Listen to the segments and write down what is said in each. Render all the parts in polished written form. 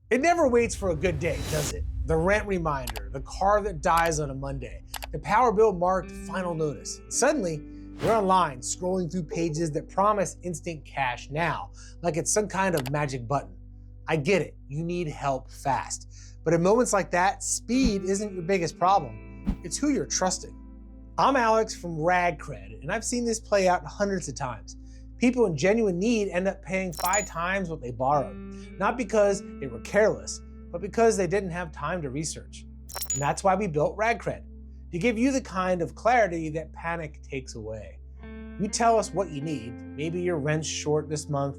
It never waits for a good day, does it? The rent reminder, the car that dies on a Monday, the power bill marked final notice. Suddenly, you're online scrolling through pages that promise instant cash now, like it's some kind of magic button. I get it, you need help fast. But in moments like that, speed isn't your biggest problem. It's who you're trusting. I'm Alex from RadCred, and I've seen this play out hundreds of times. People in genuine need end up paying 5 times what they borrowed, not because they were careless, but because they didn't have time to research. And that's why we built RadCred, to give you the kind of clarity that panic takes away. You tell us what you need. Maybe your rent's short this month,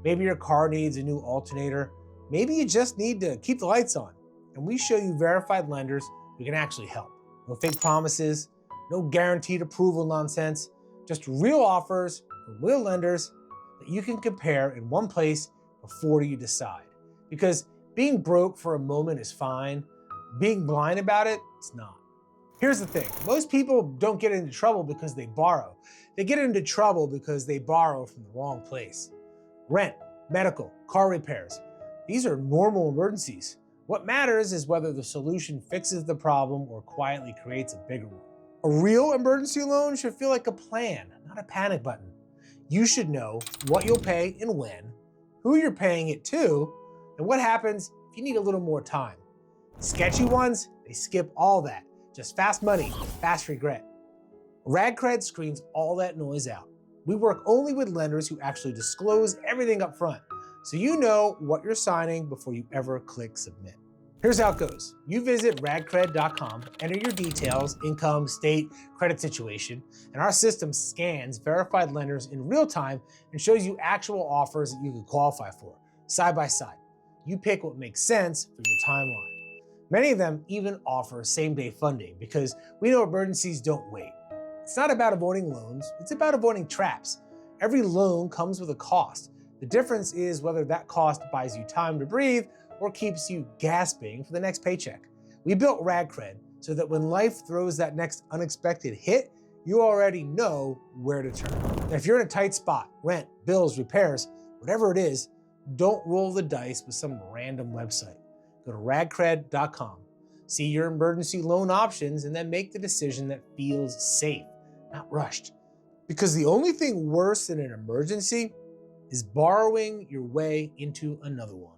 maybe your car needs a new alternator, maybe you just need to keep the lights on. And we show you verified lenders who can actually help. No fake promises, no guaranteed approval nonsense, just real offers from real lenders that you can compare in one place before you decide. Because being broke for a moment is fine. Being blind about it, it's not. Here's the thing, most people don't get into trouble because they borrow. They get into trouble because they borrow from the wrong place. Rent, medical, car repairs, these are normal emergencies. What matters is whether the solution fixes the problem or quietly creates a bigger one. A real emergency loan should feel like a plan, not a panic button. You should know what you'll pay and when, who you're paying it to, and what happens if you need a little more time. Sketchy ones, they skip all that. Just fast money, fast regret. RadCred screens all that noise out. We work only with lenders who actually disclose everything up front, so you know what you're signing before you ever click submit. Here's how it goes. You visit radcred.com, enter your details, income, state, credit situation, and our system scans verified lenders in real time and shows you actual offers that you can qualify for, side by side. You pick what makes sense for your timeline. Many of them even offer same-day funding because we know emergencies don't wait. It's not about avoiding loans, it's about avoiding traps. Every loan comes with a cost. The difference is whether that cost buys you time to breathe or keeps you gasping for the next paycheck. We built RadCred so that when life throws that next unexpected hit, you already know where to turn. And if you're in a tight spot, rent, bills, repairs, whatever it is, don't roll the dice with some random website. Go to radcred.com, see your emergency loan options, and then make the decision that feels safe, not rushed. Because the only thing worse than an emergency is borrowing your way into another one.